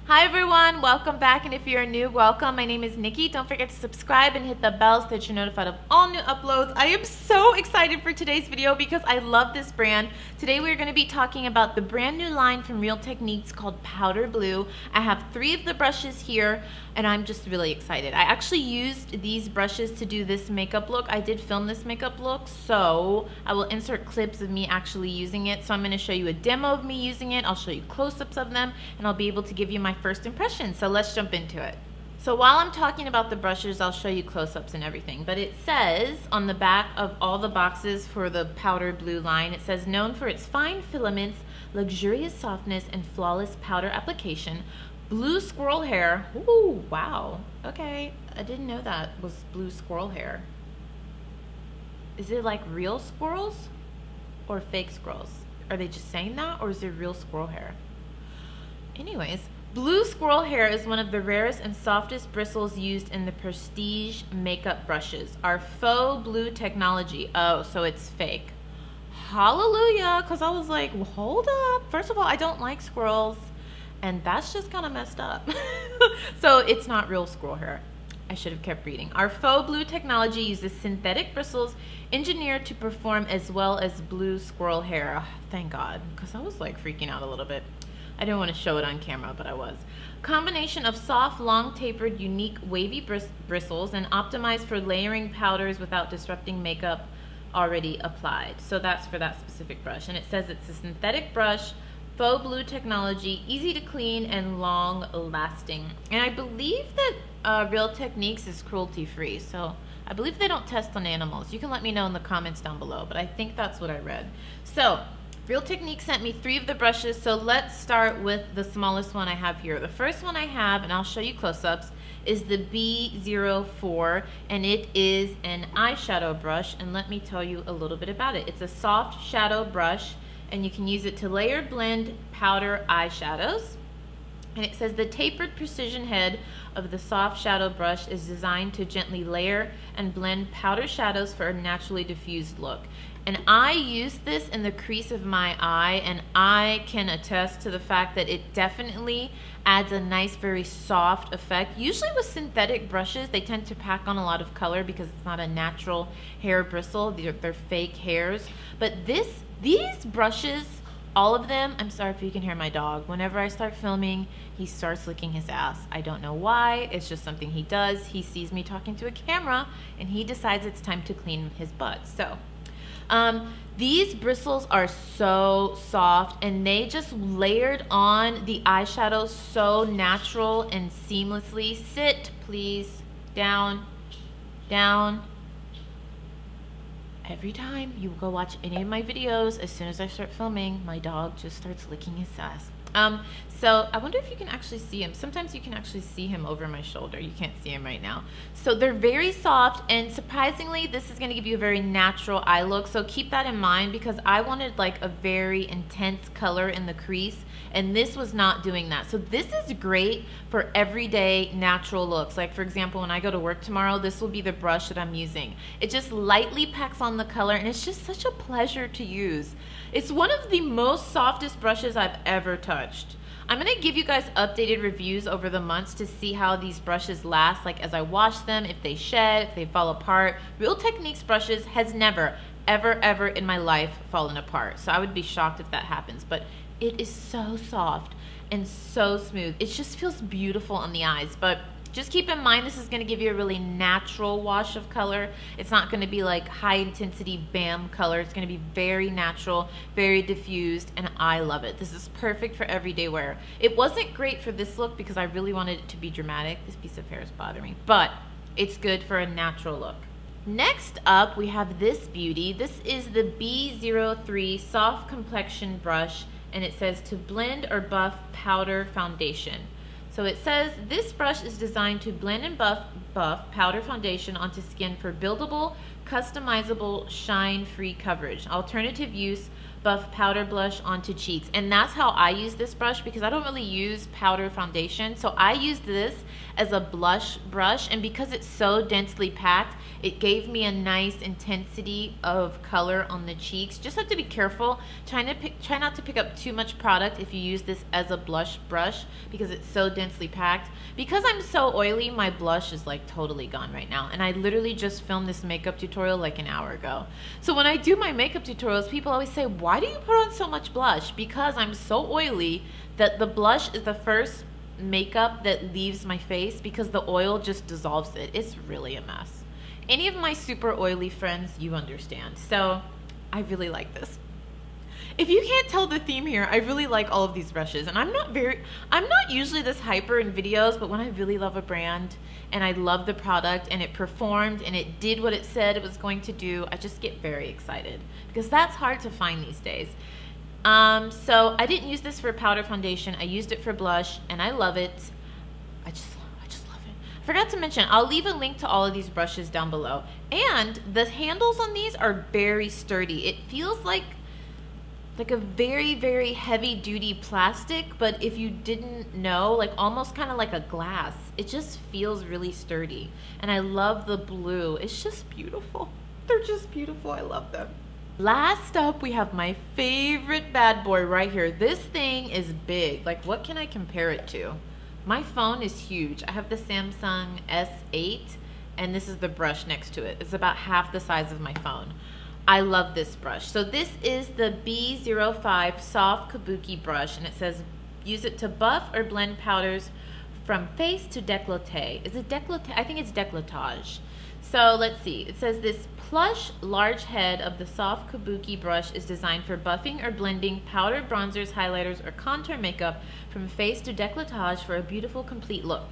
Hi everyone, welcome back, and if you're new, welcome. My name is Nikki. Don't forget to subscribe and hit the bell so that you're notified of all new uploads. I am so excited for today's video because I love this brand. Today we're going to be talking about the brand new line from Real Techniques called Powder Bleu. I have 3 of the brushes here and I'm just really excited. I actually used these brushes to do this makeup look. I did film this makeup look, so I will insert clips of me actually using it. So I'm going to show you a demo of me using it. I'll show you close-ups of them and I'll be able to give you my first impression. So let's jump into it. So while I'm talking about the brushes, I'll show you close-ups and everything, but it says on the back of all the boxes for the Powder Bleu line, it says known for its fine filaments, luxurious softness, and flawless powder application, blue squirrel hair. Ooh, wow. Okay, I didn't know that was blue squirrel hair. Is it like real squirrels or fake squirrels? Are they just saying that, or is it real squirrel hair? Anyways, blue squirrel hair is one of the rarest and softest bristles used in the prestige makeup brushes. Our faux blue technology. Oh, so it's fake. Hallelujah, because I was like, well, hold up. First of all, I don't like squirrels, and that's just kind of messed up. So it's not real squirrel hair. I should have kept reading. Our faux blue technology uses synthetic bristles engineered to perform as well as blue squirrel hair. Oh, thank God, because I was like freaking out a little bit. I didn't want to show it on camera, but I was. Combination of soft, long tapered, unique wavy bristles and optimized for layering powders without disrupting makeup already applied. So that's for that specific brush. And it says it's a synthetic brush, faux blue technology, easy to clean and long lasting. And I believe that Real Techniques is cruelty free. So I believe they don't test on animals. You can let me know in the comments down below, but I think that's what I read. So Real Techniques sent me 3 of the brushes, so let's start with the smallest one I have here. The first one I have, and I'll show you close-ups, is the B04, and it is an eyeshadow brush, and let me tell you a little bit about it. It's a soft shadow brush, and you can use it to layer, blend, powder eyeshadows. And it says the tapered precision head of the soft shadow brush is designed to gently layer and blend powder shadows for a naturally diffused look. And I use this in the crease of my eye, and I can attest to the fact that it definitely adds a nice, very soft effect. Usually with synthetic brushes, they tend to pack on a lot of color because it's not a natural hair bristle. They're fake hairs. But these brushes, all of them, I'm sorry if you can hear my dog. Whenever I start filming, he starts licking his ass. I don't know why. It's just something he does. He sees me talking to a camera, and he decides it's time to clean his butt. So these bristles are so soft, and they just layered on the eyeshadow so natural and seamlessly. Sit, please. Down, down. Every time you go watch any of my videos, as soon as I start filming, my dog just starts licking his ass. So I wonder if you can actually see him. Sometimes you can actually see him over my shoulder. You can't see him right now. So they're very soft, and surprisingly, this is going to give you a very natural eye look. So keep that in mind, because I wanted like a very intense color in the crease, and this was not doing that. So this is great for everyday natural looks. Like for example, when I go to work tomorrow, this will be the brush that I'm using. It just lightly packs on the color, and it's just such a pleasure to use. It's one of the most softest brushes I've ever touched. I'm going to give you guys updated reviews over the months to see how these brushes last, like as I wash them, if they shed, if they fall apart. Real Techniques brushes has never, ever in my life fallen apart. So I would be shocked if that happens, but it is so soft and so smooth. It just feels beautiful on the eyes, but just keep in mind this is going to give you a really natural wash of color. It's not going to be like high intensity bam color. It's going to be very natural, very diffused, and I love it. This is perfect for everyday wear. It wasn't great for this look because I really wanted it to be dramatic. This piece of hair is bothering me, but it's good for a natural look. Next up, we have this beauty. This is the B03 Soft Complexion Brush, and it says to blend or buff powder foundation. So it says this brush is designed to blend and buff powder foundation onto skin for buildable, customizable, shine-free coverage. Alternative use, buff powder blush onto cheeks. And that's how I use this brush, because I don't really use powder foundation. So I use this as a blush brush, and because it's so densely packed, it gave me a nice intensity of color on the cheeks. Just have to be careful. Try not to pick up too much product if you use this as a blush brush because it's so densely packed. Because I'm so oily, my blush is like totally gone right now, and I literally just filmed this makeup tutorial like an hour ago. So when I do my makeup tutorials, people always say, why do you put on so much blush? Because I'm so oily that the blush is the first makeup that leaves my face because the oil just dissolves it. It's really a mess. Any of my super oily friends, you understand. So I really like this. If you can't tell the theme here, I really like all of these brushes, and I'm not usually this hyper in videos, but when I really love a brand and I love the product and it performed and it did what it said it was going to do, I just get very excited because that's hard to find these days. So I didn't use this for powder foundation. I used it for blush, and I love it. I just love it. I forgot to mention, I'll leave a link to all of these brushes down below. And the handles on these are very sturdy. It feels like a very, very heavy duty plastic, but if you didn't know, like almost kind of like a glass. It just feels really sturdy. And I love the blue. It's just beautiful. They're just beautiful. I love them. Last up, we have my favorite bad boy right here. This thing is big. Like, what can I compare it to? My phone is huge. I have the Samsung S8, and this is the brush next to it. It's about half the size of my phone. I love this brush. So this is the B05 Soft Kabuki brush, and it says use it to buff or blend powders from face to décolleté. Is it décolleté? I think it's décolletage. So let's see. It says this plush large head of the soft Kabuki brush is designed for buffing or blending powder, bronzers, highlighters, or contour makeup from face to décolletage for a beautiful complete look.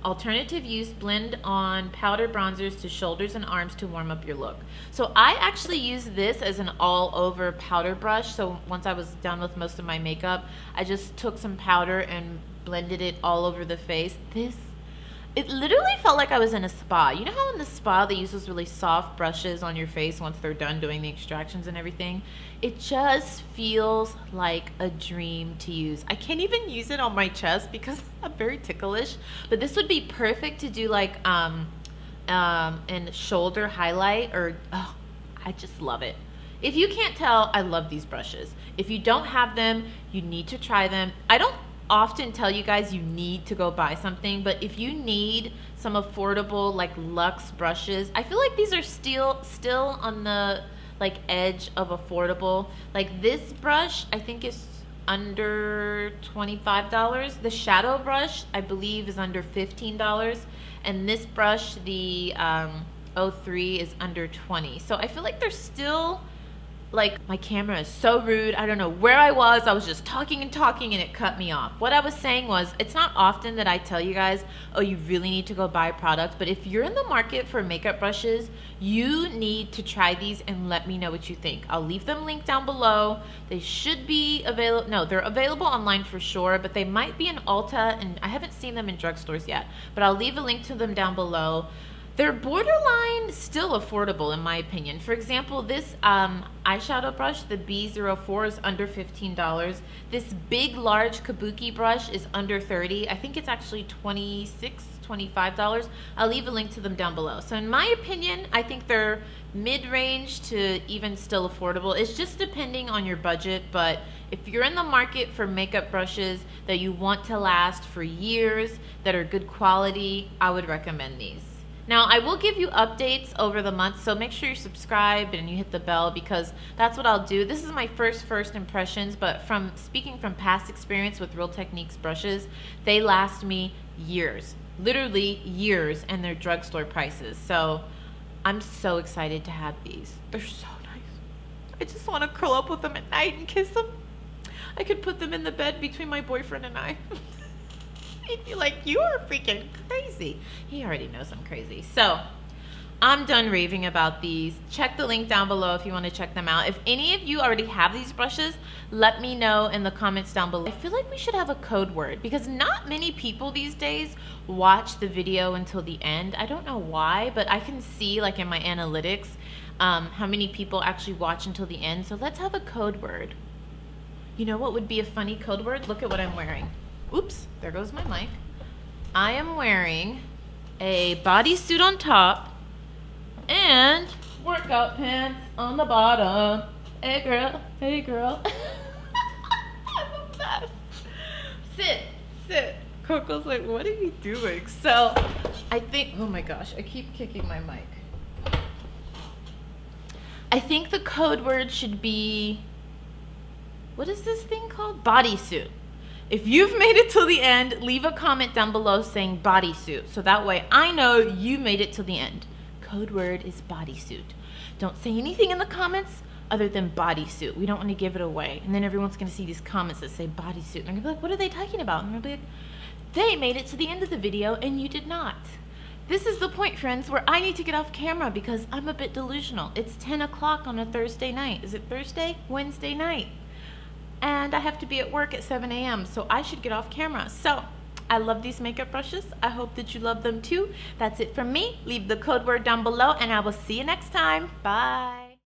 Alternative use, blend on powder bronzers to shoulders and arms to warm up your look. So I actually use this as an all over powder brush. So once I was done with most of my makeup, I just took some powder and blended it all over the face. It literally felt like I was in a spa. You know how in the spa they use those really soft brushes on your face once they're done doing the extractions and everything? It just feels like a dream to use. I can't even use it on my chest because I'm very ticklish, but this would be perfect to do like and shoulder highlight or, oh, I just love it. If you can't tell, I love these brushes. If you don't have them, you need to try them. I don't often tell you guys you need to go buy something, but if you need some affordable like luxe brushes, I feel like these are still on the like edge of affordable. Like this brush I think is under $25. The shadow brush I believe is under $15, and this brush, the 03, is under $20. So I feel like they're still, like, my camera is so rude. I don't know where I was just talking and talking and it cut me off. What I was saying was, it's not often that I tell you guys, oh, you really need to go buy products, but if you're in the market for makeup brushes, you need to try these and let me know what you think. I'll leave them linked down below. They should be available. No, they're available online for sure, but they might be in Ulta, and I haven't seen them in drugstores yet, but I'll leave a link to them down below. They're borderline still affordable in my opinion. For example, this eyeshadow brush, the B04, is under $15. This big, large Kabuki brush is under $30. I think it's actually $26, $25. I'll leave a link to them down below. So in my opinion, I think they're mid-range to even still affordable. It's just depending on your budget, but if you're in the market for makeup brushes that you want to last for years, that are good quality, I would recommend these. Now, I will give you updates over the month, so make sure you subscribe and you hit the bell, because that's what I'll do. This is my first impressions, but from speaking from past experience with Real Techniques brushes, they last me years, literally years, and they're drugstore prices. So I'm so excited to have these. They're so nice. I just want to curl up with them at night and kiss them. I could put them in the bed between my boyfriend and I. He'd be like, you are freaking crazy. He already knows I'm crazy. So I'm done raving about these. Check the link down below if you want to check them out. If any of you already have these brushes, let me know in the comments down below. I feel like we should have a code word, because not many people these days watch the video until the end. I don't know why, but I can see like in my analytics how many people actually watch until the end. So let's have a code word. You know what would be a funny code word? Look at what I'm wearing. Oops, there goes my mic. I am wearing a bodysuit on top and workout pants on the bottom. Hey girl, hey girl. I'm the best. Sit, sit. Coco's like, what are you doing? So I think, oh my gosh, I keep kicking my mic. I think the code word should be, what is this thing called? Bodysuit. If you've made it till the end, leave a comment down below saying bodysuit. So that way I know you made it till the end. Code word is bodysuit. Don't say anything in the comments other than bodysuit. We don't want to give it away. And then everyone's going to see these comments that say bodysuit. And they're going to be like, what are they talking about? And they're going to be like, they made it to the end of the video and you did not. This is the point, friends, where I need to get off camera because I'm a bit delusional. It's 10 o'clock on a Thursday night. Is it Thursday? Wednesday night. And I have to be at work at 7 a.m. so I should get off camera. So I love these makeup brushes. I hope that you love them too. That's it from me. Leave the code word down below and I will see you next time. Bye.